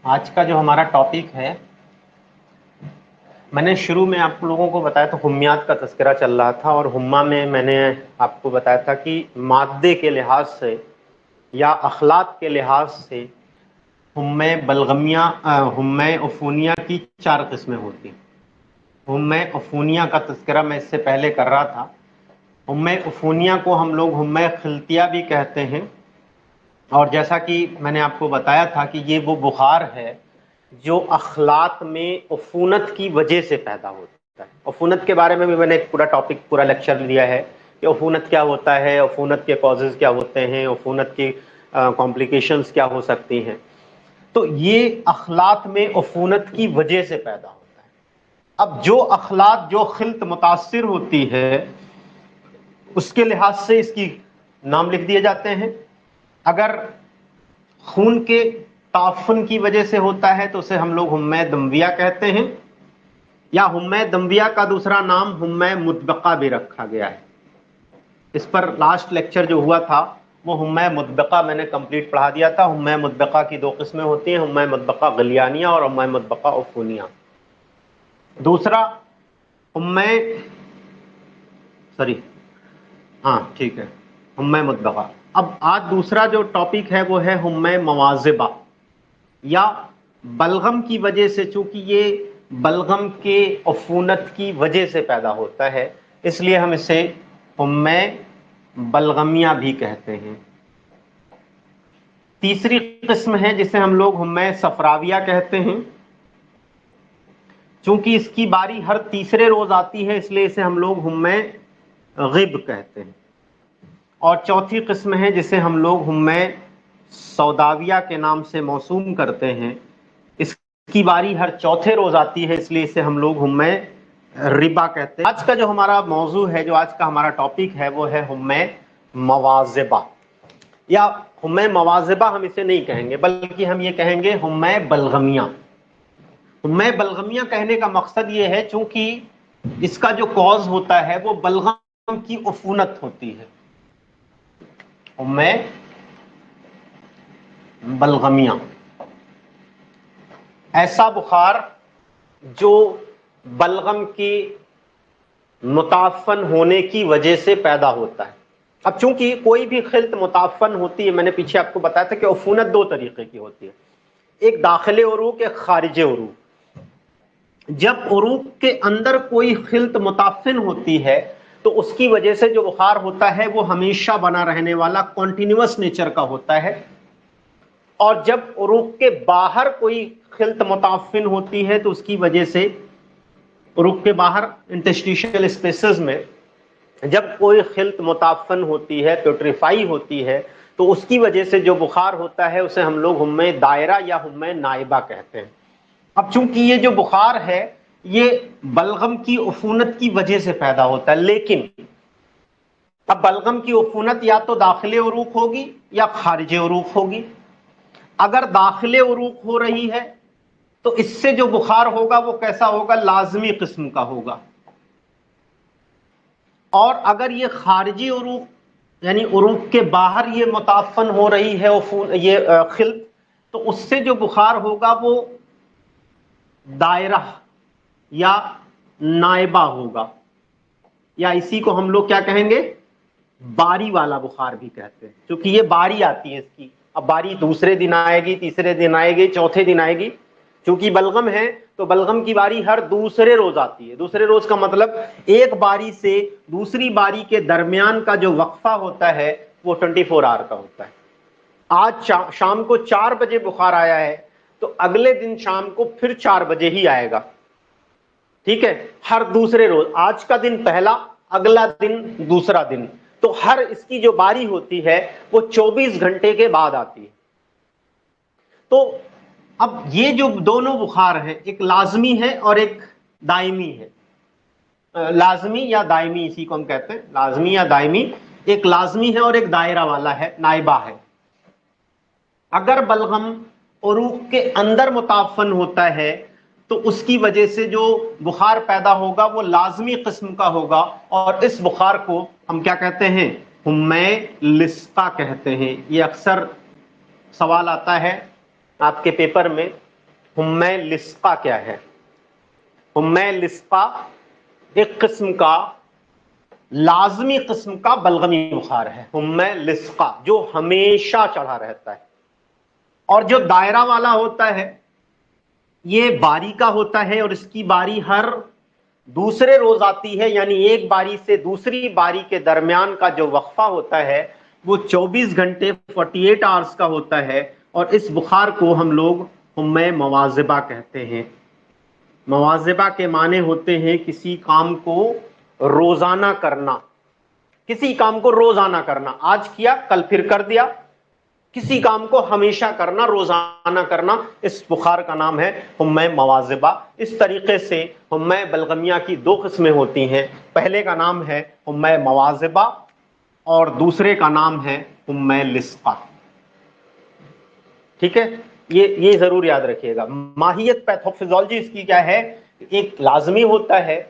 آج کا جو ہمارا ٹاپک ہے، میں نے شروع میں آپ لوگوں کو بتایا تھا، حمیات کا تذکرہ چل رہا تھا، اور حمہ میں میں نے آپ کو بتایا تھا کہ مادے کے لحاظ سے یا اخلاق کے لحاظ سے حمہ بلغمیہ حمہ عفونیہ کی 4 قسمیں ہوتی ہیں۔ حمہ عفونیہ کا تذکرہ میں اس سے پہلے کر رہا تھا۔ حمہ عفونیہ کو ہم لوگ حمہ خلطیہ بھی کہتے ہیں، اور جیسا کہ میں نے آپ کو بتایا تھا کہ یہ وہ بخار ہے جو اخلاط میں عفونت کی وجہ سے پیدا ہوتا ہے۔ عفونت کے بارے میں بھی میں نے ایک پورا ٹاپک، پورا لیکچر لیا ہے کہ عفونت کیا ہوتا ہے، عفونت کے کازز کیا ہوتے ہیں، عفونت کی کمپلیکیشنز کیا ہو سکتی ہیں۔ تو یہ اخلاط میں عفونت کی وجہ سے پیدا ہوتا ہے۔ اب جو اخلاط جو خلط متاثر ہوتی ہے اس کے لحاظ سے اس کی نام لکھ دیے جاتے ہیں۔ اگر خون کے تعفن کی وجہ سے ہوتا ہے تو اسے ہم لوگ حمہ دمویہ کہتے ہیں، یا حمہ دمویہ کا دوسرا نام حمہ مطبقہ بھی رکھا گیا ہے۔ اس پر لاسٹ لیکچر جو ہوا تھا وہ حمہ مطبقہ میں نے کمپلیٹ پڑھا دیا تھا۔ حمہ مطبقہ کی 2 قسمیں ہوتی ہیں، حمہ مطبقہ غلیانیہ اور حمہ مطبقہ عفونیہ۔ دوسرا حمہ حمہ مطبقہ۔ اب آج دوسرا جو ٹاپک ہے وہ ہے حمہ مواظبہ یا بلغم کی وجہ سے، چونکہ یہ بلغم کے عفونت کی وجہ سے پیدا ہوتا ہے اس لیے ہم اسے حمہ بلغمیہ بھی کہتے ہیں۔ تیسری قسم ہے جسے ہم لوگ حمہ صفراویہ کہتے ہیں، چونکہ اس کی باری ہر تیسرے روز آتی ہے اس لیے اسے ہم لوگ حمہ غب کہتے ہیں۔ اور چوتھی قسم ہے جسے ہم لوگ حمہ سوداویہ کے نام سے موسوم کرتے ہیں، اس کی باری ہر چوتھے روز آتی ہے اس لیے اسے ہم لوگ حمہ ربا کہتے ہیں۔ آج کا جو ہمارا موضوع ہے، جو آج کا ہمارا ٹاپک ہے وہ ہے حمہ مواظبہ، یا حمہ مواظبہ ہم اسے نہیں کہیں گے بلکہ ہم یہ کہیں گے حمہ بلغمیہ۔ حمہ بلغمیہ کہنے کا مقصد یہ ہے چونکہ اس کا جو کاز ہوتا ہے وہ بلغم کی عفونت ہوتی ہے۔ حمہ بلغمیہ ایسا بخار جو بلغم کی متعفن ہونے کی وجہ سے پیدا ہوتا ہے۔ اب چونکہ کوئی بھی خلط متعفن ہوتی ہے، میں نے پیچھے آپ کو بتایا تھا کہ عفونت 2 طریقے کی ہوتی ہے، ایک داخل عروق، ایک خارج عروق۔ جب عروق کے اندر کوئی خلط متعفن ہوتی ہے تو اس کی وجہ سے جو بخار ہوتا ہے وہ ہمیشہ بنا رہنے والا کنٹینیوس نیچر کا ہوتا ہے، اور جب عروق کے باہر کوئی خلط متعفن ہوتی ہے تو اس کی وجہ سے عروق کے باہر انٹرسٹیشل اسپیسز میں جب کوئی خلط متعفن ہوتی ہے، پیوٹریفائی ہوتی ہے، تو اس کی وجہ سے جو بخار ہوتا ہے اسے ہم لوگ حمہ دائرہ یا حمہ نائبہ کہتے ہیں۔ اب چونکہ یہ جو بخار ہے یہ بلغم کی عفونت کی وجہ سے پیدا ہوتا ہے، لیکن اب بلغم کی عفونت یا تو داخل عروق ہوگی یا خارج عروق ہوگی۔ اگر داخل عروق ہو رہی ہے تو اس سے جو بخار ہوگا وہ کیسا ہوگا؟ لازمی قسم کا ہوگا۔ اور اگر یہ خارجی عروق یعنی عروق کے باہر یہ متعفن ہو رہی ہے یہ خلط، تو اس سے جو بخار ہوگا وہ دائرہ یا نائبہ ہوگا، یا اسی کو ہم لوگ کیا کہیں گے؟ باری والا بخار بھی کہتے ہیں، کیونکہ یہ باری آتی ہے اس کی۔ اب باری دوسرے دن آئے گی، تیسرے دن آئے گی، چوتھے دن آئے گی۔ چونکہ بلغم ہے تو بلغم کی باری ہر دوسرے روز آتی ہے۔ دوسرے روز کا مطلب ایک باری سے دوسری باری کے درمیان کا جو وقفہ ہوتا ہے وہ 24 آور کا ہوتا ہے۔ آج شام کو 4 بجے بخار آیا ہے تو اگلے دن شام کو پھر 4 بجے ہی آئے گا، ٹھیک ہے؟ ہر دوسرے روز، آج کا دن پہلا، اگلا دن دوسرا دن، تو ہر اس کی جو باری ہوتی ہے وہ 24 گھنٹے کے بعد آتی ہے۔ تو اب یہ جو دونوں بخار ہیں، ایک لازمی ہے اور ایک دائمی ہے۔ لازمی یا دائمی، اسی کو ہم کہتے ہیں لازمی یا دائمی۔ ایک لازمی ہے اور ایک دائرہ والا ہے، نائبہ ہے۔ اگر بلغم عروق کے اندر متعفن ہوتا ہے تو اس کی وجہ سے جو بخار پیدا ہوگا وہ لازمی قسم کا ہوگا، اور اس بخار کو ہم کیا کہتے ہیں؟ حمہ لصقہ کہتے ہیں۔ یہ اکثر سوال آتا ہے آپ کے پیپر میں حمى لصقہ کیا ہے؟ حمى لصقہ ایک قسم کا لازمی قسم کا بلغمی بخار ہے، حمى لصقہ، جو ہمیشہ چڑھا رہتا ہے. اور جو دائرہ والا ہوتا ہے یہ باری کا ہوتا ہے، اور اس کی باری ہر دوسرے روز آتی ہے، یعنی ایک باری سے دوسری باری کے درمیان کا جو وقفہ ہوتا ہے وہ 24 گھنٹے 48 آورس کا ہوتا ہے. اور اس بخار کو ہم لوگ حمى مواظبہ کہتے ہیں. مواظبہ کے معنی ہوتے ہیں کسی کام کو روزانہ کرنا، کسی کام کو روزانہ کرنا، آج کیا کل پھر کر دیا، کسی کام کو ہمیشہ کرنا، روزانہ کرنا، اس بخار کا نام ہے حمى مواظبہ. اس طریقے سے حمى بلغمیہ کی دو قسمیں ہوتی ہیں، پہلے کا نام ہے حمى مواظبہ اور دوسرے کا نام ہے حمى لصقہ. ٹھیک ہے، یہ ضرور یاد رکھیے گا. ماہیت پیتھوفیزیولوجی اس کی کیا ہے؟ ایک لازمی ہوتا ہے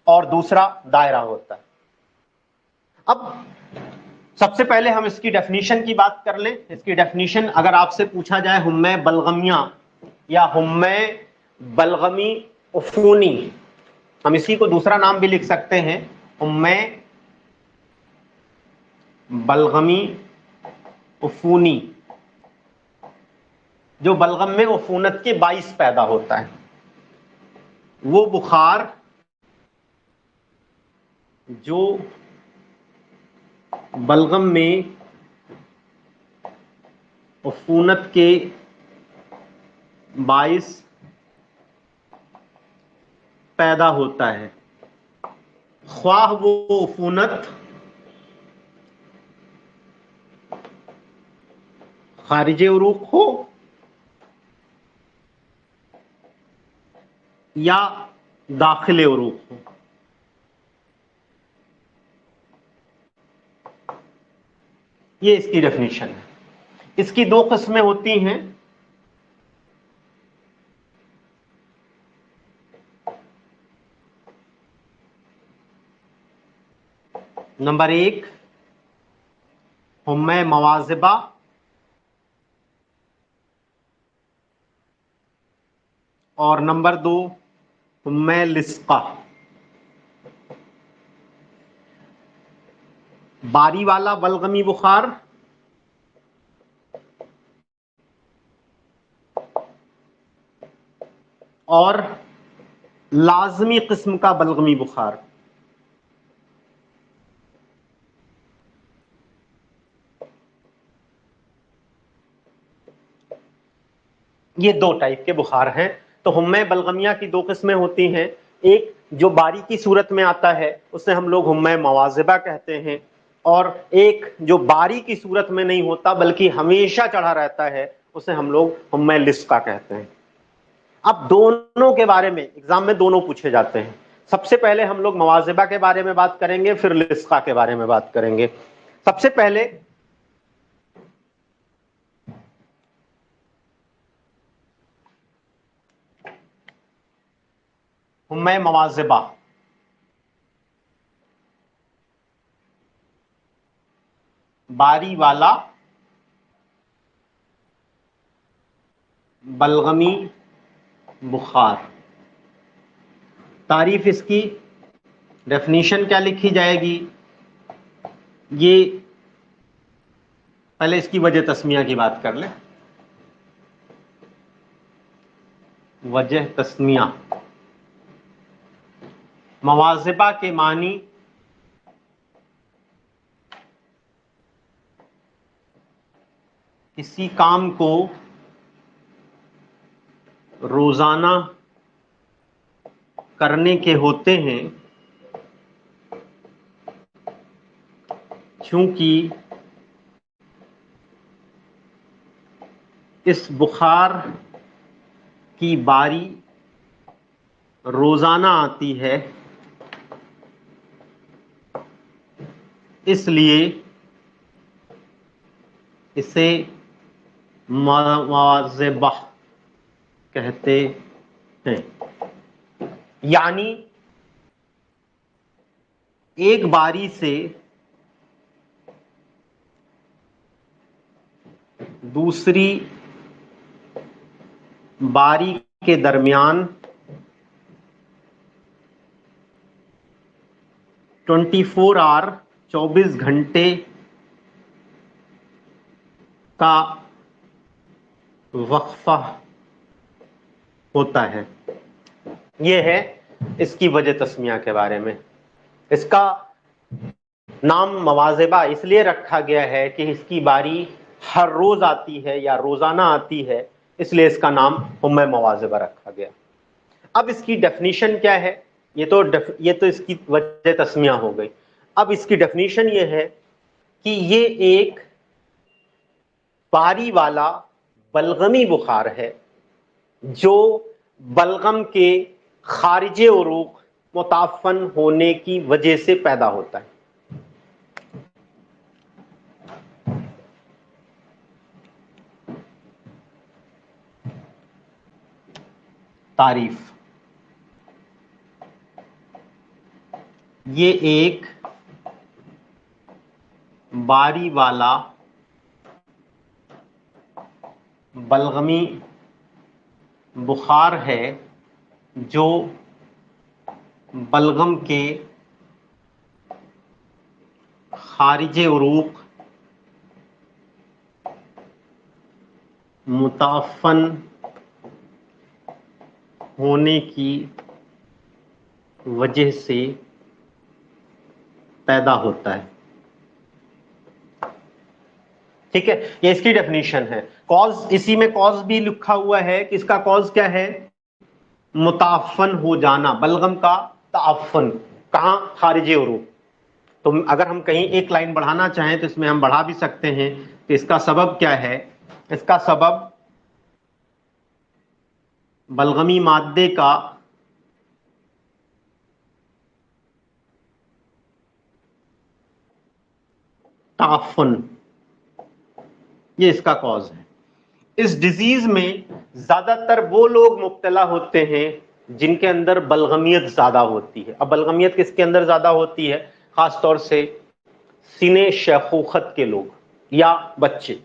اور دوسرا دائرہ ہوتا ہے. اب سب سے پہلے ہم اس کی ڈیفینیشن کی بات کر لیں. اس کی ڈیفینیشن اگر آپ سے پوچھا جائے حمى بلغمیہ یا حمى بلغمی عفونی، ہم اسی کو دوسرا نام بھی لکھ سکتے ہیں، حمى بلغمی عفونی، جو بلغم میں عفونت کے باعث پیدا ہوتا ہے، وہ بخار جو بلغم میں عفونت کے باعث پیدا ہوتا ہے، خواہ وہ عفونت خارج عروق ہو یا داخل عروق ہو. یہ اس کی ڈیفینیشن ہے. اس کی دو قسمیں ہوتی ہیں، نمبر ایک حمى مواظبہ اور نمبر دو حمى لصقہ. باری والا بلغمی بخار اور لازمی قسم کا بلغمی بخار. یہ دو ٹائپ کے بخار ہیں. تو حمى بلغمیہ کی دو قسمیں ہوتی ہیں، ایک جو باری کی صورت میں آتا ہے اسے ہم لوگ حمى مواظبہ کہتے ہیں، اور ایک جو باری کی صورت میں نہیں ہوتا بلکہ ہمیشہ چڑھا رہتا ہے اسے ہم لوگ حمى لصقہ کہتے ہیں. اب دونوں کے بارے میں ایگزام میں دونوں پوچھے جاتے ہیں. سب سے پہلے ہم لوگ مواظبہ کے بارے میں بات کریں گے، پھر لصقہ کے بارے میں بات کریں گے. سب سے پہلے حمى مواظبہ. باری والا بلغمی بخار. تعریف اس کی، ڈیفینیشن کیا لکھی جائے گی؟ یہ پہلے اس کی وجہ تسمیہ کی بات کر لیں. وجہ تسمیہ، مواظبہ کے معنی کسی کام کو روزانہ کرنے کے ہوتے ہیں، چونکہ اس بخار کی باری روزانہ آتی ہے، اس لیے اسے مواظبہ کہتے ہیں. یعنی ایک باری سے دوسری باری کے درمیان 24 آور 24 گھنٹے کا وقفہ ہوتا ہے. یہ ہے اس کی وجہ تسمیہ کے بارے میں. اس کا نام مواظبہ اس لیے رکھا گیا ہے کہ اس کی باری ہر روز آتی ہے یا روزانہ آتی ہے، اس لیے اس کا نام مواظبہ رکھا گیا. اب اس کی ڈیفینیشن کیا ہے؟ یہ تو اس کی وجہ تسمیہ ہو گئی. اب اس کی ڈیفینیشن یہ ہے کہ یہ ایک باری والا بلغمی بخار ہے جو بلغم کے خارج عروق متعفن ہونے کی وجہ سے پیدا ہوتا ہے. تعریف: یہ ایک باری والا بلغمی بخار ہے جو بلغم کے خارج عروق متعفن ہونے کی وجہ سے پیدا ہوتا ہے. ٹھیک ہے، یہ اس کی ڈیفینیشن ہے. کاز، اسی میں کاز بھی لکھا ہوا ہے کہ اس کا کاز کیا ہے؟ متعفن ہو جانا، بلغم کا تعفن. کہاں؟ خارج عروق. تو اگر ہم کہیں ایک لائن بڑھانا چاہیں تو اس میں ہم بڑھا بھی سکتے ہیں کہ اس کا سبب کیا ہے؟ اس کا سبب بلغمی مادے کا تعفن، یہ اس کا کاز ہے. اس ڈیزیز میں زیادہ تر وہ لوگ مبتلا ہوتے ہیں جن کے اندر بلغمیت زیادہ ہوتی ہے. اب بلغمیت کس کے اندر زیادہ ہوتی ہے؟ خاص طور سے سن شیخوخت کے لوگ یا بچے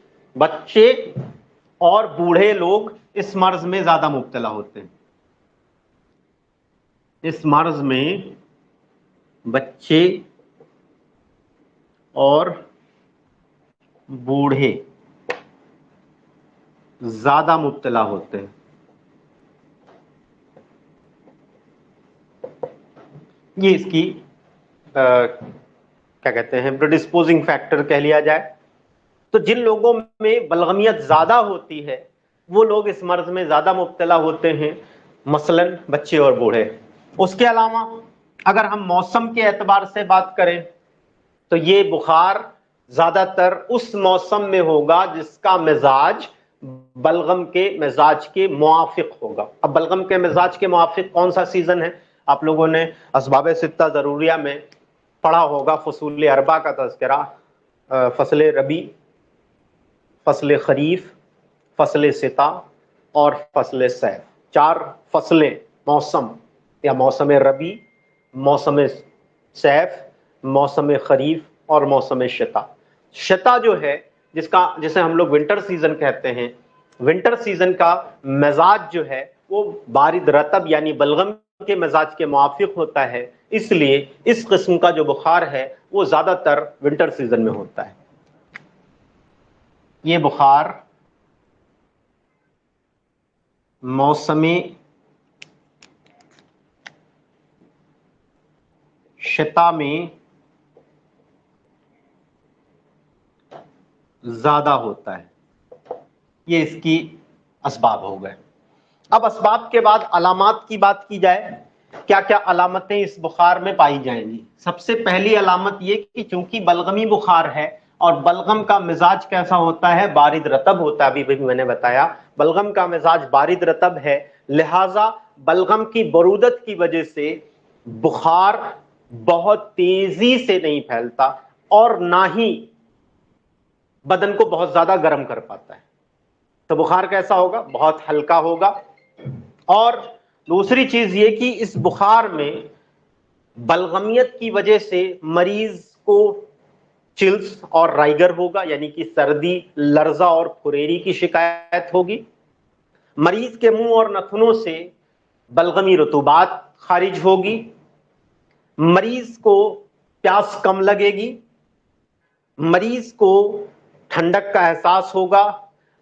اور بوڑھے لوگ اس مرض میں زیادہ مبتلا ہوتے ہیں. اس مرض میں بچے اور بوڑھے زیادہ مبتلا ہوتے ہیں. یہ اس کی کیا کہتے ہیں، پریڈسپوزنگ فیکٹر کہہ لیا جائے. تو جن لوگوں میں بلغمیت زیادہ ہوتی ہے وہ لوگ اس مرض میں زیادہ مبتلا ہوتے ہیں، مثلا بچے اور بوڑھے. اس کے علاوہ اگر ہم موسم کے اعتبار سے بات کریں تو یہ بخار زیادہ تر اس موسم میں ہوگا جس کا مزاج بلغم کے مزاج کے موافق ہوگا. اب بلغم کے مزاج کے موافق کون سا سیزن ہے؟ آپ لوگوں نے اسباب ستہ ضروریہ میں پڑھا ہوگا، فصول اربع کا تذکرہ. فصل ربیع، فصل خریف، فصل ستا اور فصل صیف. 4 فصلیں، موسم یا موسم ربیع، موسم صیف، موسم خریف اور موسم شتا. شتا جو ہے جسے ہم لوگ ونٹر سیزن کہتے ہیں، ونٹر سیزن کا مزاج جو ہے وہ بارد رطب یعنی بلغم کے مزاج کے موافق ہوتا ہے، اس لیے اس قسم کا جو بخار ہے وہ زیادہ تر ونٹر سیزن میں ہوتا ہے. یہ بخار موسم شتا میں زیادہ ہوتا ہے. یہ اس کی اسباب ہو گئے. اب اسباب کے بعد علامات کی بات کی جائے، کیا کیا علامتیں اس بخار میں پائی جائیں گی؟ سب سے پہلی علامت یہ کہ چونکہ بلغمی بخار ہے اور بلغم کا مزاج کیسا ہوتا ہے؟ بارد رطب ہوتا ہے. ابھی بھی میں نے بتایا بلغم کا مزاج بارد رطب ہے، لہذا بلغم کی برودت کی وجہ سے بخار بہت تیزی سے نہیں پھیلتا اور نہ ہی بدن کو بہت زیادہ گرم کر پاتا ہے. تو بخار کیسا ہوگا؟ بہت ہلکا ہوگا. اور دوسری چیز یہ کہ اس بخار میں بلغمیت کی وجہ سے مریض کو چلز اور رائگر ہوگا، یعنی کہ سردی، لرزہ اور پھریری کی شکایت ہوگی. مریض کے منہ اور نتنوں سے بلغمی رطوبات خارج ہوگی، مریض کو پیاس کم لگے گی، مریض کو ٹھنڈک کا احساس ہوگا،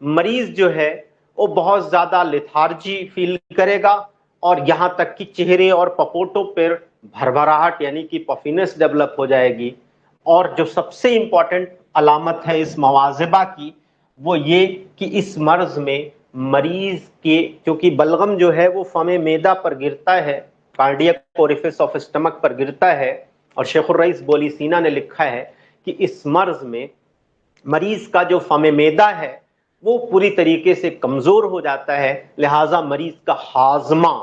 مریض جو ہے وہ بہت زیادہ لیتھارجی فیل کرے گا، اور یہاں تک کہ چہرے اور پپوٹوں پر بھربھراہٹ یعنی کہ پفینس ڈیولپ ہو جائے گی۔ اور جو سب سے امپورٹنٹ علامت ہے اس مواظبہ کی، وہ یہ کہ اس مرض میں مریض کے، کیونکہ بلغم جو ہے وہ فم معدہ پر گرتا ہے، کارڈیک اوریفس آف اسٹمک پر گرتا ہے، اور شیخ الرئیس بولی سینا نے لکھا ہے کہ اس مرض میں مریض کا جو فم معدہ ہے وہ پوری طریقے سے کمزور ہو جاتا ہے، لہٰذا مریض کا ہاضمہ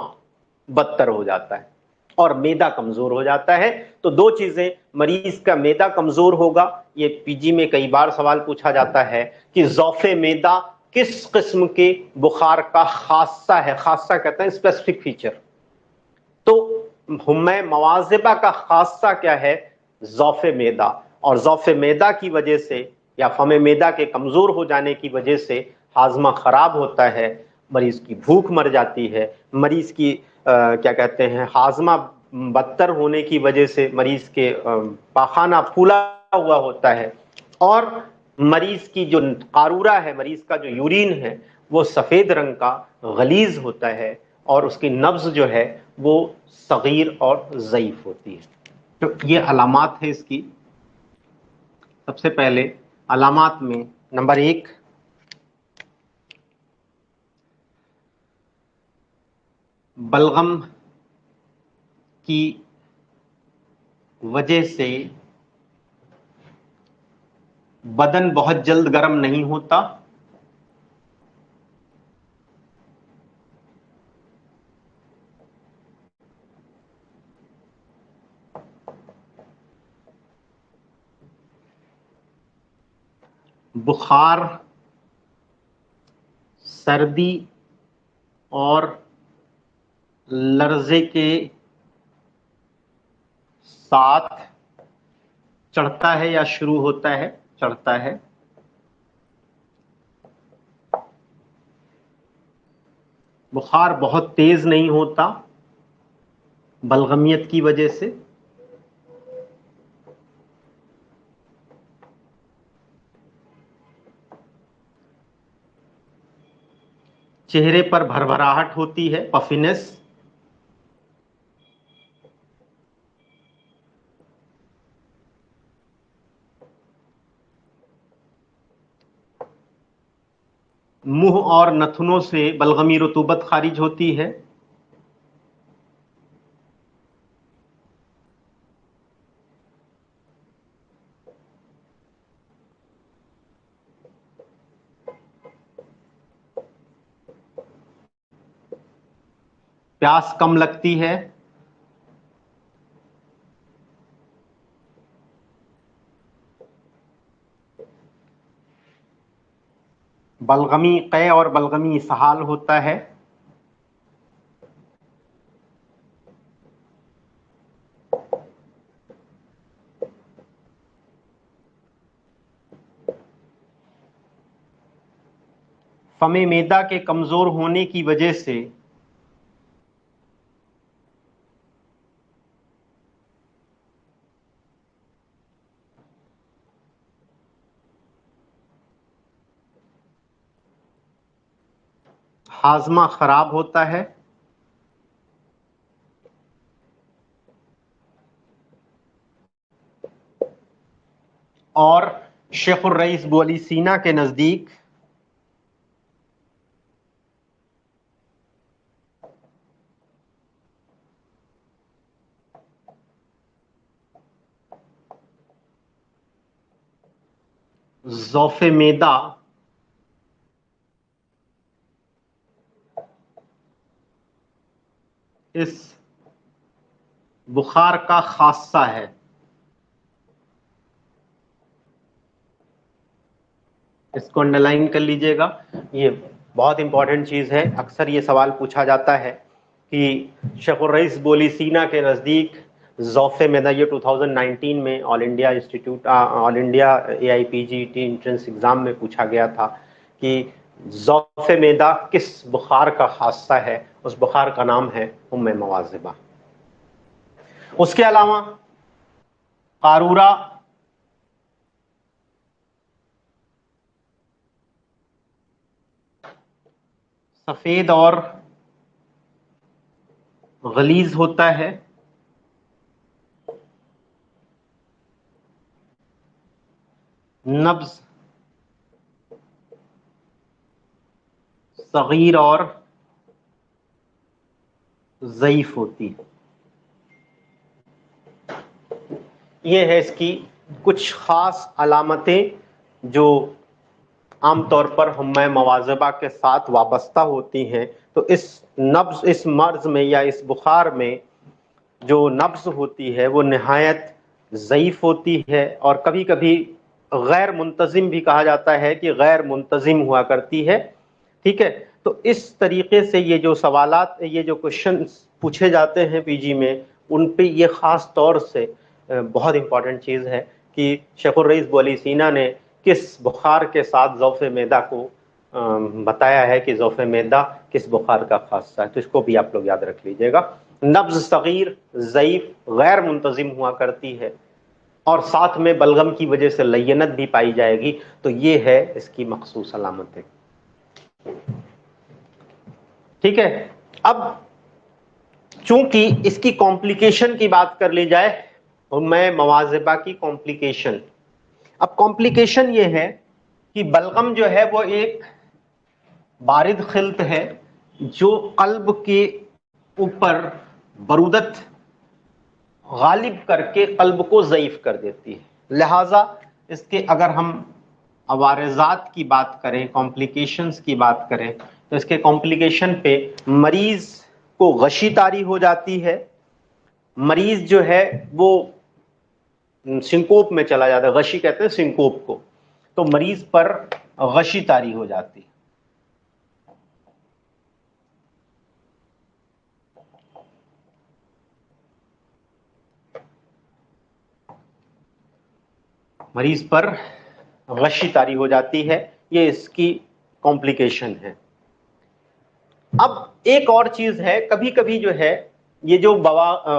بدتر ہو جاتا ہے اور معدہ کمزور ہو جاتا ہے۔ تو دو چیزیں، مریض کا معدہ کمزور ہوگا، یہ پی جی میں کئی بار سوال پوچھا جاتا ہے کہ ضعف معدہ کس قسم کے بخار کا خاصہ ہے، خاصہ کہتے ہیں اسپیسیفک فیچر، تو ہمیں مواظبہ کا خاصہ کیا ہے؟ ضعف معدہ، اور ضعف معدہ کی وجہ سے یا فم معدہ کے کمزور ہو جانے کی وجہ سے ہاضمہ خراب ہوتا ہے، مریض کی بھوک مر جاتی ہے، مریض کی کیا کہتے ہیں ہاضمہ بدتر ہونے کی وجہ سے مریض کے پاخانہ پھولا ہوا ہوتا ہے، اور مریض کی جو قارورہ ہے، مریض کا جو یورین ہے وہ سفید رنگ کا غلیظ ہوتا ہے، اور اس کی نبض جو ہے وہ صغیر اور ضعیف ہوتی ہے۔ تو یہ علامات ہے اس کی۔ سب سے پہلے علامات میں نمبر 1، بلغم کی وجہ سے بدن بہت جلد گرم نہیں ہوتا، بخار، سردی اور لرزے کے ساتھ چڑھتا ہے یا شروع ہوتا ہے، چڑھتا ہے۔ بخار بہت تیز نہیں ہوتا بلغمیت کی وجہ سے، چہرے پر بھربھراہٹ ہوتی ہے، پفینس، منہ اور نتنوں سے بلغمی رطوبت خارج ہوتی ہے، پیاس کم لگتی ہے، بلغمی قے اور بلغمی اسہال ہوتا ہے، فم معدہ کے کمزور ہونے کی وجہ سے ہاضمہ خراب ہوتا ہے، اور شیخ الرئیس بولی سینا کے نزدیک ضعف معدہ اس بخار کا خاصہ ہے۔ اس کو انڈرلائن کر لیجئے گا، یہ بہت امپورٹنٹ چیز ہے، اکثر یہ سوال پوچھا جاتا ہے کہ شیخ الرئیس بولی سینا کے نزدیک ضعف معدہ، یہ 2019 میں آل انڈیا انسٹیٹیوٹ، آل انڈیا اے آئی پی جی ٹی انٹرنس ایگزام میں پوچھا گیا تھا کہ ضعف معدہ کس بخار کا خاصہ ہے؟ اس بخار کا نام ہے مواظبہ۔ اس کے علاوہ قارورہ، سفید اور غلیظ ہوتا ہے، نبض صغیر اور ضعیف ہوتی ہے۔ یہ ہے اس کی کچھ خاص علامتیں جو عام طور پر حمہ مواظبہ کے ساتھ وابستہ ہوتی ہیں۔ تو اس مرض میں یا اس بخار میں جو نبض ہوتی ہے وہ نہایت ضعیف ہوتی ہے، اور کبھی کبھی غیر منتظم بھی کہا جاتا ہے کہ غیر منتظم ہوا کرتی ہے۔ ٹھیک ہے، تو اس طریقے سے یہ جو سوالات، یہ جو کوشچنس پوچھے جاتے ہیں پی جی میں، ان پہ یہ خاص طور سے بہت امپورٹنٹ چیز ہے کہ شیخ الرئیس بولی سینا نے کس بخار کے ساتھ ضعف معدہ کو بتایا ہے کہ ضعف معدہ کس بخار کا خاصہ ہے۔ تو اس کو بھی آپ لوگ یاد رکھ لیجئے گا۔ نبض صغیر، ضعیف، غیر منتظم ہوا کرتی ہے، اور ساتھ میں بلغم کی وجہ سے لینت بھی پائی جائے گی۔ تو یہ ہے اس کی مخصوص علامتیں۔ ٹھیک ہے، اب چونکہ اس کی کمپلیکیشن کی بات کر لی جائے، حمہ مواظبہ کی کمپلیکیشن۔ اب کمپلیکیشن یہ ہے کہ بلغم جو ہے وہ ایک بارد خلط ہے جو قلب کے اوپر برودت غالب کر کے قلب کو ضعیف کر دیتی ہے۔ لہٰذا اس کے اگر ہم عوارضات کی بات کریں، کمپلیکیشنز کی بات کریں، تو اس کے کمپلیکیشن پہ مریض کو غشی طاری ہو جاتی ہے، مریض جو ہے وہ سنکوپ میں چلا جاتا ہے، غشی کہتے ہیں سنکوپ کو، تو مریض پر غشی طاری ہو جاتی ہے۔ مریض پر غشی طاری ہو جاتی ہے، یہ اس کی کمپلیکیشن ہے۔ اب ایک اور چیز ہے، کبھی کبھی جو ہے یہ جو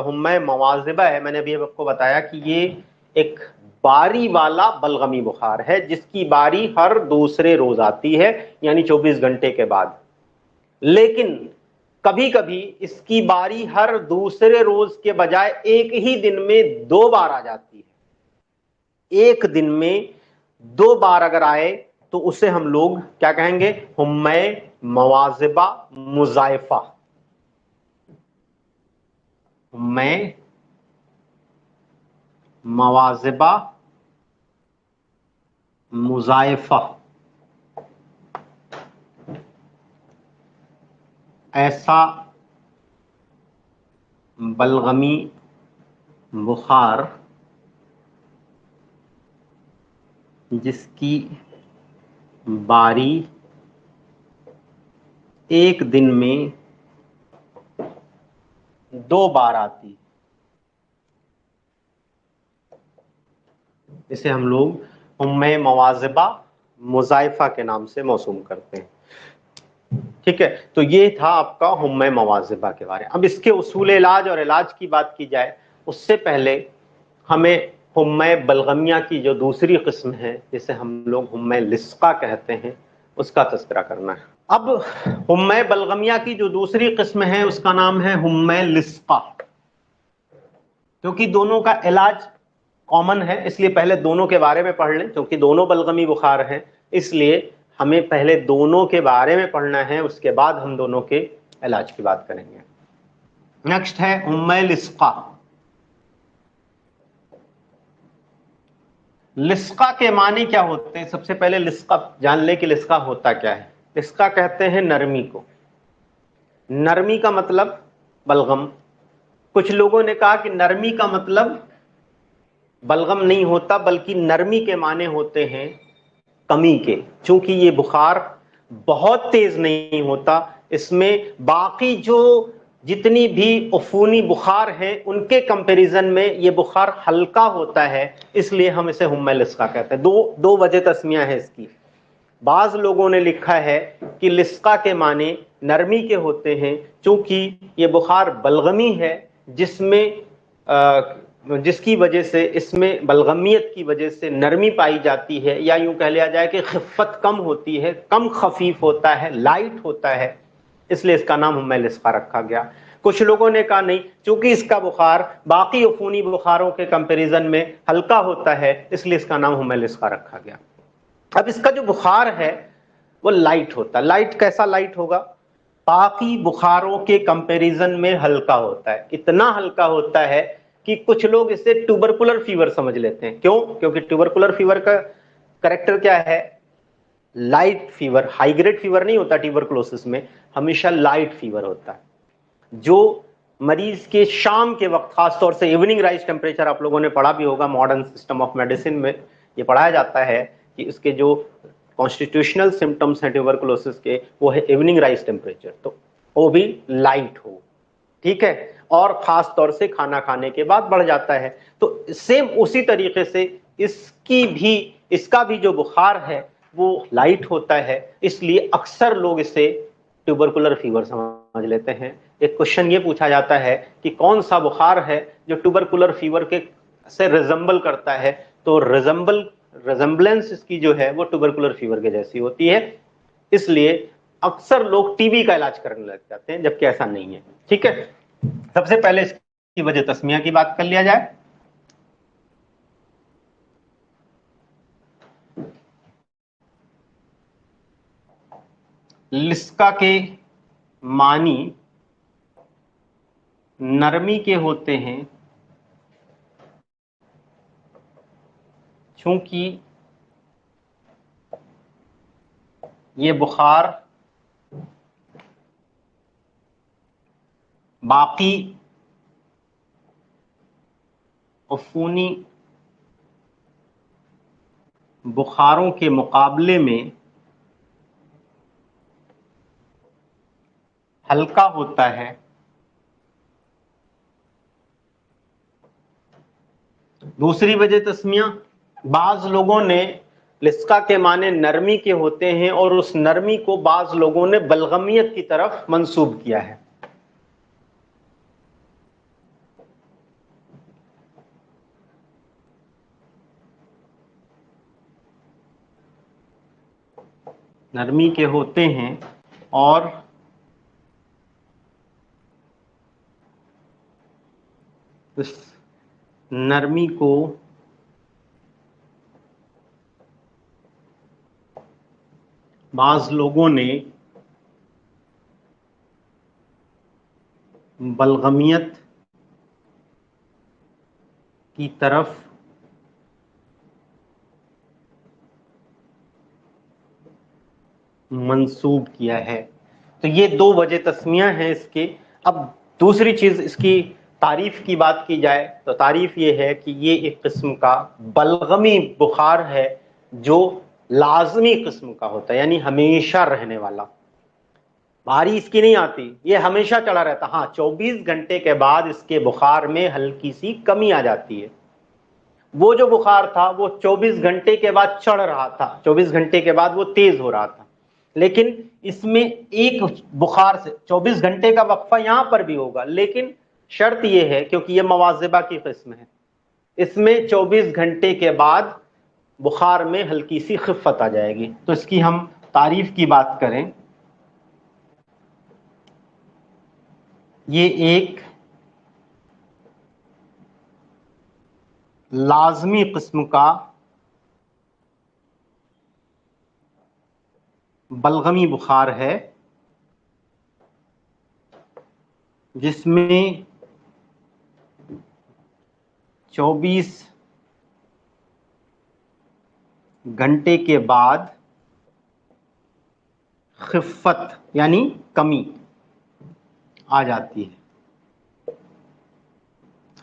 حمہ مواظبہ ہے، میں نے ابھی آپ کو بتایا کہ یہ ایک باری والا بلغمی بخار ہے جس کی باری ہر دوسرے روز آتی ہے، یعنی 24 گھنٹے کے بعد۔ لیکن کبھی کبھی اس کی باری ہر دوسرے روز کے بجائے ایک ہی دن میں 2 بار آ جاتی ہے۔ ایک دن میں 2 بار اگر آئے تو اسے ہم لوگ کیا کہیں گے؟ حمہ مواظبہ مضاعفہ۔ حمہ مواظبہ مضاعفہ، ایسا بلغمی بخار جس کی باری ایک دن میں 2 بار آتی، اسے ہم لوگ حمہ مواظبہ مضاعفہ کے نام سے موسوم کرتے ہیں۔ ٹھیک ہے، تو یہ تھا آپ کا حمہ مواظبہ کے بارے میں۔ اب اس کے اصول علاج اور علاج کی بات کی جائے، اس سے پہلے ہمیں حمہ بلغمیہ کی جو دوسری قسم ہے جسے ہم لوگ حمہ لصقہ کہتے ہیں، اس کا تذکرہ کرنا ہے۔ اب حمہ بلغمیہ کی جو دوسری قسم ہے اس کا نام ہے حمہ لصقہ۔ کیونکہ دونوں کا علاج کامن ہے اس لیے پہلے دونوں کے بارے میں پڑھ لیں، کیونکہ دونوں بلغمی بخار ہیں، اس لیے ہمیں پہلے دونوں کے بارے میں پڑھنا ہے، اس کے بعد ہم دونوں کے علاج کی بات کریں گے۔ نیکسٹ ہے حمہ لصقہ۔ لصقہ کے معنی کیا ہوتے ہیں؟ سب سے پہلے لصقہ جان لے کہ لصقہ ہوتا کیا ہے۔ لصقہ کہتے ہیں نرمی کو۔ نرمی کا مطلب بلغم۔ کچھ لوگوں نے کہا کہ نرمی کا مطلب بلغم نہیں ہوتا، بلکہ نرمی کے معنی ہوتے ہیں کمی کے۔ چونکہ یہ بخار بہت تیز نہیں ہوتا، اس میں باقی جو جتنی بھی عفونی بخار ہیں ان کے کمپیریزن میں یہ بخار ہلکا ہوتا ہے، اس لیے ہم اسے حمہ لصقہ کہتے ہیں۔ دو وجہ تسمیہ ہے اس کی۔ بعض لوگوں نے لکھا ہے کہ لسقہ کے معنی نرمی کے ہوتے ہیں، چونکہ یہ بخار بلغمی ہے جس کی وجہ سے اس میں بلغمیت کی وجہ سے نرمی پائی جاتی ہے، یا یوں کہہ لیا جائے کہ خفت کم ہوتی ہے، کم خفیف ہوتا ہے، لائٹ ہوتا ہے، اس لیے اس کا نام ہمہ لسقہ رکھا گیا۔ کچھ لوگوں نے کہا نہیں، چونکہ اس کا بخار باقی عفونی بخاروں کے کمپیریزن میں ہلکا ہوتا ہے، اس لیے اس کا نام ہمہ لسقہ رکھا گیا۔ اب اس کا جو بخار ہے وہ لائٹ ہوتا ہے۔ لائٹ کیسا لائٹ ہوگا؟ باقی بخاروں کے کمپیریزن میں ہلکا ہوتا ہے، اتنا ہلکا ہوتا ہے کہ کچھ لوگ اسے ٹوبرکولر فیور سمجھ لیتے ہیں۔ کیوں؟ کیونکہ ٹوبرکولر فیور کا کریکٹر کیا ہے؟ Light fever, high grade fever نہیں ہوتا ٹیوبرکلوسس میں، ہمیشہ لائٹ فیور ہوتا ہے، جو مریض کے شام کے وقت، خاص طور سے ایوننگ رائز ٹیمپریچر، آپ لوگوں نے پڑھا بھی ہوگا ماڈرن سسٹم آف میڈیسن میں یہ پڑھایا جاتا ہے کہ اس کے جو کانسٹیٹیوشنل سمٹمز ہیں ٹیوبرکلوسس کے، وہ ہے ایوننگ رائز ٹیمپریچر، تو وہ بھی لائٹ ہو، ٹھیک ہے، اور خاص طور سے کھانا کھانے کے بعد بڑھ جاتا ہے۔ تو سیم اسی طریقے سے اس کا بھی جو بخار ہے وہ لائٹ ہوتا ہے، اس لیے اکثر لوگ اسے ٹیوبرکولر فیور سمجھ لیتے ہیں۔ ایک کوشچن یہ پوچھا جاتا ہے کہ کون سا بخار ہے جو ٹیوبرکولر فیور کے سے ریزمبل کرتا ہے، تو ریزمبلنس اس کی جو ہے وہ ٹیوبرکولر فیور کے جیسی ہوتی ہے، اس لیے اکثر لوگ ٹی بی کا علاج کرنے لگ جاتے ہیں، جبکہ ایسا نہیں ہے، ٹھیک ہے۔ سب سے پہلے اس کی وجہ تسمیہ کی بات کر لیا جائے۔ لسقہ کے معنی نرمی کے ہوتے ہیں، چونکہ یہ بخار باقی عفونی بخاروں کے مقابلے میں ہلکا ہوتا ہے، دوسری وجہ تسمیہ، بعض لوگوں نے لسقہ کے معنی نرمی کے ہوتے ہیں اور اس نرمی کو بعض لوگوں نے بلغمیت کی طرف منسوب کیا ہے۔ نرمی کے ہوتے ہیں اور اس نرمی کو بعض لوگوں نے بلغمیت کی طرف منسوب کیا ہے۔ تو یہ دو وجہ تسمیہ ہیں اس کے۔ اب دوسری چیز، اس کی تعریف کی بات کی جائے تو تعریف یہ ہے کہ یہ ایک قسم کا بلغمی بخار ہے جو لازمی قسم کا ہوتا ہے، یعنی ہمیشہ رہنے والا، بھاری اس کی نہیں آتی، یہ ہمیشہ چڑھا رہتا۔ ہاں 24 گھنٹے کے بعد اس کے بخار میں ہلکی سی کمی آ جاتی ہے۔ وہ جو بخار تھا وہ 24 گھنٹے کے بعد چڑھ رہا تھا، 24 گھنٹے کے بعد وہ تیز ہو رہا تھا، لیکن اس میں ایک بخار سے 24 گھنٹے کا وقفہ یہاں پر بھی ہوگا، لیکن شرط یہ ہے کیونکہ یہ مواظبہ کی قسم ہے، اس میں 24 گھنٹے کے بعد بخار میں ہلکی سی خفت آ جائے گی۔ تو اس کی ہم تعریف کی بات کریں، یہ ایک لازمی قسم کا بلغمی بخار ہے جس میں 24 گھنٹے کے بعد خفت یعنی کمی آ جاتی ہے۔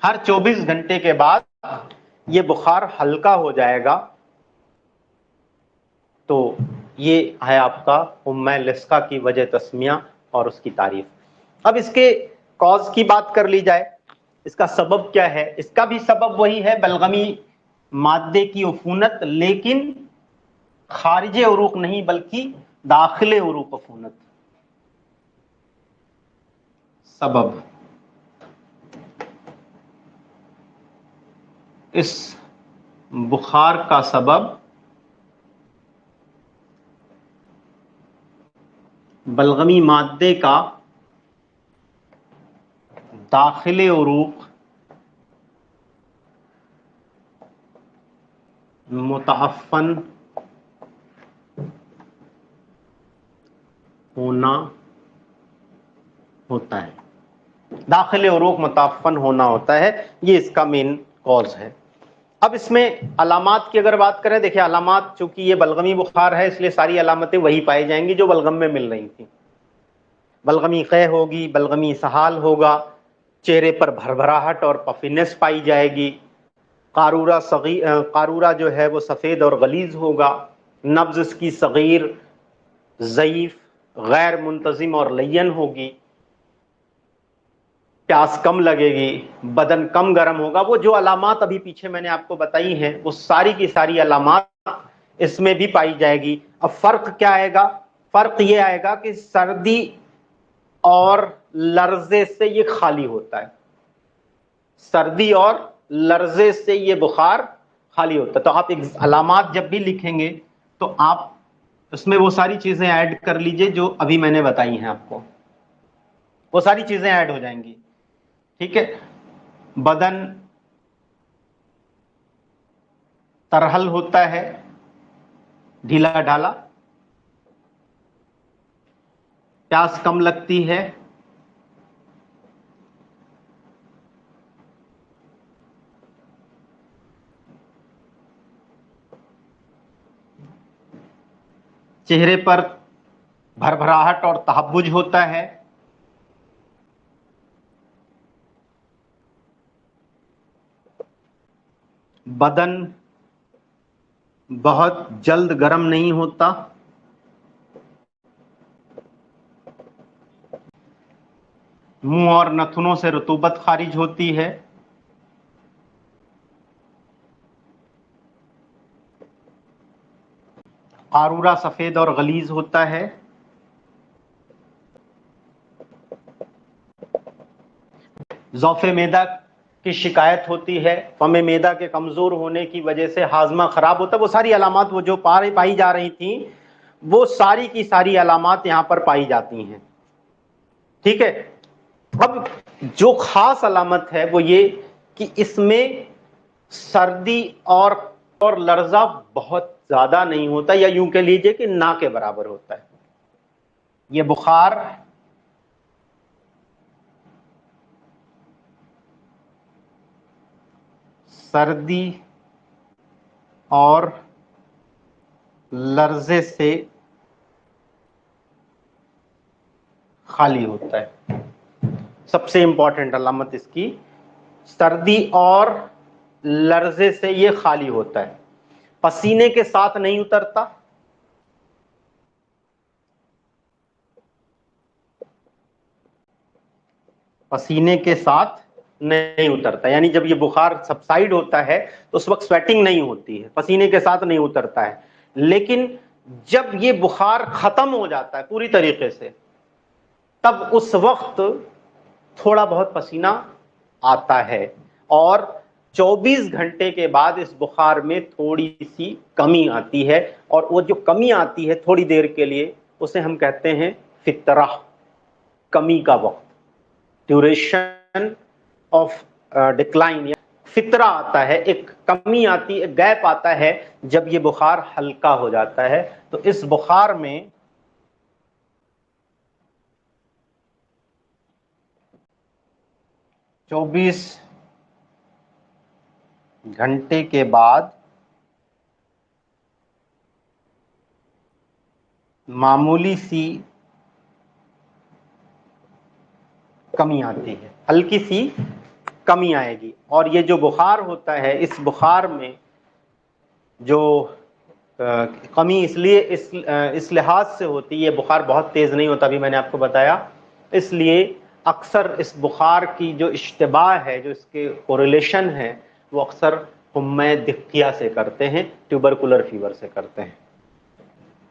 ہر 24 گھنٹے کے بعد یہ بخار ہلکا ہو جائے گا۔ تو یہ ہے آپ کا حمہ لسقہ کی وجہ تسمیہ اور اس کی تعریف۔ اب اس کے کاز کی بات کر لی جائے، اس کا سبب کیا ہے؟ اس کا بھی سبب وہی ہے، بلغمی مادے کی عفونت، لیکن خارج عروق نہیں بلکہ داخل عروق عفونت. سبب اس بخار کا سبب بلغمی مادے کا داخل عروق متعفن ہونا ہوتا ہے. داخل عروق متعفن ہونا ہوتا ہے، یہ اس کا مین کاز ہے. اب اس میں علامات کی اگر بات کریں، دیکھیں علامات، چونکہ یہ بلغمی بخار ہے اس لیے ساری علامتیں وہی پائی جائیں گی جو بلغم میں مل رہی تھیں. بلغمی قے ہوگی، بلغمی اسہال ہوگا، چہرے پر بھربھراہٹ اور پفینس پائی جائے گی، قارورہ جو ہے وہ سفید اور غلیظ ہوگا، نبض اس کی صغیر، ضعیف، غیر منتظم اور لین ہوگی، پیاس کم لگے گی، بدن کم گرم ہوگا. وہ جو علامات ابھی پیچھے میں نے آپ کو بتائی ہیں وہ ساری کی ساری علامات اس میں بھی پائی جائے گی. اب فرق کیا آئے گا؟ فرق یہ آئے گا کہ سردی اور لرزے سے یہ خالی ہوتا ہے. سردی اور لرزے سے یہ بخار خالی ہوتا ہے. تو آپ علامات جب بھی لکھیں گے تو آپ اس میں وہ ساری چیزیں ایڈ کر لیجئے جو ابھی میں نے بتائی ہیں آپ کو، وہ ساری چیزیں ایڈ ہو جائیں گی. ٹھیک ہے. بدن ترہل ہوتا ہے، ڈھیلا ڈھالا، پیاس کم لگتی ہے، چہرے پر بھربھراہٹ اور تہبج ہوتا ہے، بدن بہت جلد گرم نہیں ہوتا، منہ اور نتنوں سے رطوبت خارج ہوتی ہے، قارورہ سفید اور غلیظ ہوتا ہے، ضعف معدہ کی شکایت ہوتی ہے، فم معدہ کے کمزور ہونے کی وجہ سے ہاضمہ خراب ہوتا ہے. وہ ساری علامات وہ جو پائی جا رہی تھیں وہ ساری کی ساری علامات یہاں پر پائی جاتی ہیں. ٹھیک ہے. اب جو خاص علامت ہے وہ یہ کہ اس میں سردی اور لرزہ بہت زیادہ نہیں ہوتا، یا یوں کہہ لیجئے کہ نہ کے برابر ہوتا ہے. یہ بخار سردی اور لرزے سے خالی ہوتا ہے. سب سے امپورٹنٹ علامت اس کی، سردی اور لرزے سے یہ خالی ہوتا ہے. پسینے کے ساتھ نہیں اترتا، پسینے کے ساتھ نہیں اترتا، یعنی جب یہ بخار سبسائڈ ہوتا ہے تو اس وقت سویٹنگ نہیں ہوتی ہے، پسینے کے ساتھ نہیں اترتا ہے. لیکن جب یہ بخار ختم ہو جاتا ہے پوری طریقے سے تب اس وقت تھوڑا بہت پسینہ آتا ہے، اور 24 گھنٹے کے بعد اس بخار میں تھوڑی سی کمی آتی ہے، اور وہ جو کمی آتی ہے تھوڑی دیر کے لیے اسے ہم کہتے ہیں فترہ، کمی کا وقت، ڈیوریشن آف ڈکلائن. فترہ آتا ہے، ایک کمی آتی ہے، گیپ آتا ہے جب یہ بخار ہلکا ہو جاتا ہے. تو اس بخار میں 24 گھنٹے کے بعد معمولی سی کمی آتی ہے، ہلکی سی کمی آئے گی. اور یہ جو بخار ہوتا ہے اس بخار میں جو کمی اس لیے اس لحاظ سے ہوتی ہے، یہ بخار بہت تیز نہیں ہوتا، ابھی میں نے آپ کو بتایا، اس لیے اکثر اس بخار کی جو اشتباہ ہے، جو اس کے کوریلیشن ہے، وہ اکثر حمہ دقیہ سے کرتے ہیں، ٹیوبرکولر فیور سے کرتے ہیں.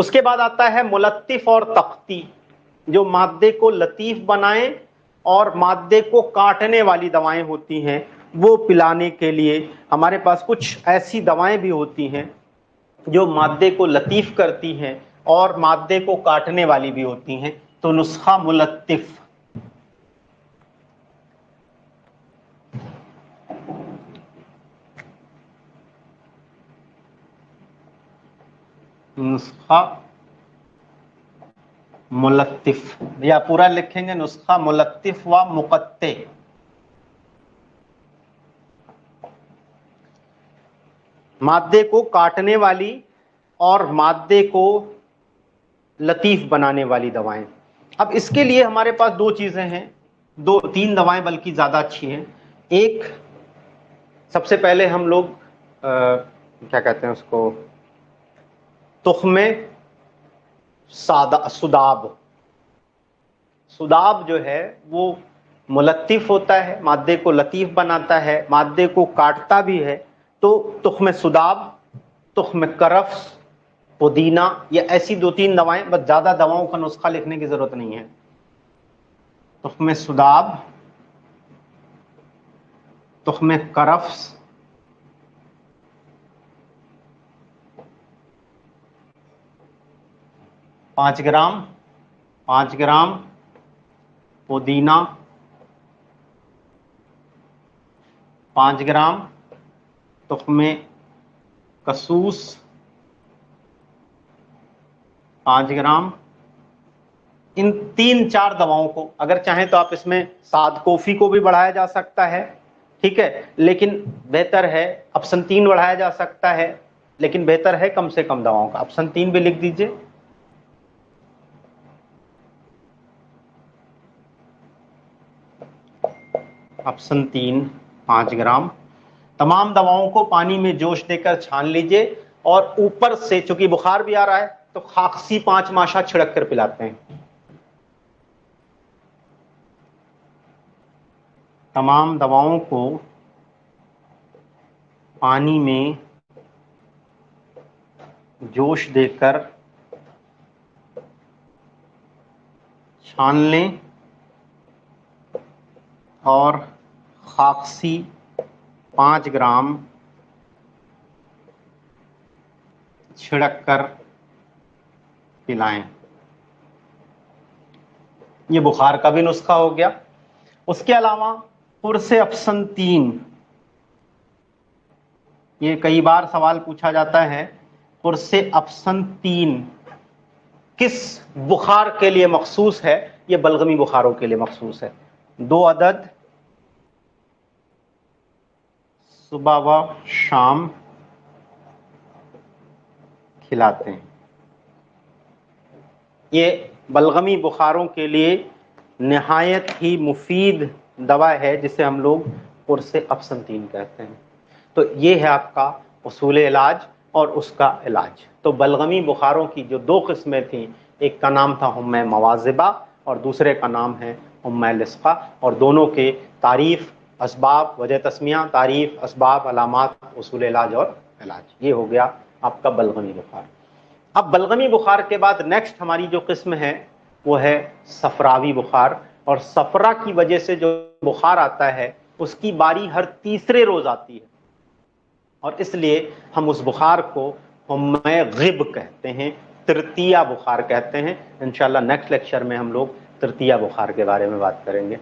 اس کے بعد آتا ہے ملطف اور تختی، جو مادے کو لطیف بنائیں اور مادے کو کاٹنے والی دوائیں ہوتی ہیں، وہ پلانے کے لیے ہمارے پاس کچھ ایسی دوائیں بھی ہوتی ہیں جو مادے کو لطیف کرتی ہیں اور مادے کو کاٹنے والی بھی ہوتی ہیں، تو نسخہ ملطف۔ نسخہ ملطف، یا پورا لکھیں گے نسخہ ملطف و مقطع۔ مادے کو کاٹنے والی اور مادے کو لطیف بنانے والی دوائیں۔ اب اس کے لیے ہمارے پاس دو چیزیں ہیں، تین دوائیں بلکہ زیادہ اچھی ہیں۔ ایک، سب سے پہلے ہم لوگ کیا کہتے ہیں اس کو، تخم سداب۔ سداب جو ہے وہ ملطف ہوتا ہے، مادے کو لطیف بناتا ہے، مادے کو کاٹتا بھی ہے، تو تخم سداب، تخم کرفس، پودینہ، یہ ایسی دو تین دوائیں، بس زیادہ دواؤں کا نسخہ لکھنے کی ضرورت نہیں ہے۔ تخم Sadaab, تخم کرفس، 5 gram, 5 gram پودینہ، 5 gram تخم کسوس، 5 gram. ان 3-4 دواؤں کو اگر چاہیں تو آپ اس میں سعد کوفی کو بھی بڑھایا جا سکتا ہے، ٹھیک ہے، لیکن بہتر ہے اپسنتین بڑھایا جا سکتا ہے، لیکن بہتر ہے کم سے کم دواؤں کا۔ اپسنتین بھی لکھ دیجئے۔ اپسنتین 5 گرام۔ تمام دواؤں کو پانی میں جوش دے کر چھان لیجئے، اور اوپر سے چونکہ بخار بھی آ رہا ہے تو خاکسی 5 ماشا چھڑک کر پلاتے ہیں۔ تمام دواؤں کو پانی میں جوش دے کر چھان لیں اور خاکسی 5 گرام چھڑک کر پلائیں۔ یہ بخار کا بھی نسخہ ہو گیا۔ اس کے علاوہ قرص اپسنتین، یہ کئی بار سوال پوچھا جاتا ہے، قرص اپسنتین کس بخار کے لیے مخصوص ہے؟ یہ بلغمی بخاروں کے لیے مخصوص ہے۔ 2 عدد صبح و شام کھلاتے ہیں۔ یہ بلغمی بخاروں کے لیے نہایت ہی مفید دوا ہے، جسے ہم لوگ قرص اپسنتین کہتے ہیں۔ تو یہ ہے آپ کا اصول علاج اور اس کا علاج۔ تو بلغمی بخاروں کی جو 2 قسمیں تھیں، ایک کا نام تھا حمى مواظبہ اور دوسرے کا نام ہے حمى لصقہ، اور دونوں کے تعریف، اسباب، وجہ تسمیہ، تعریف، اسباب، علامات، اصول علاج اور علاج، یہ ہو گیا آپ کا بلغمی بخار۔ اب بلغمی بخار کے بعد نیکسٹ ہماری جو قسم ہے وہ ہے صفراوی بخار، اور صفرا کی وجہ سے جو بخار آتا ہے اس کی باری ہر تیسرے روز آتی ہے، اور اس لیے ہم اس بخار کو حمى غب کہتے ہیں، ترتیہ بخار کہتے ہیں۔ انشاءاللہ نیکسٹ لیکچر میں ہم لوگ ترتیہ بخار کے بارے میں بات کریں گے۔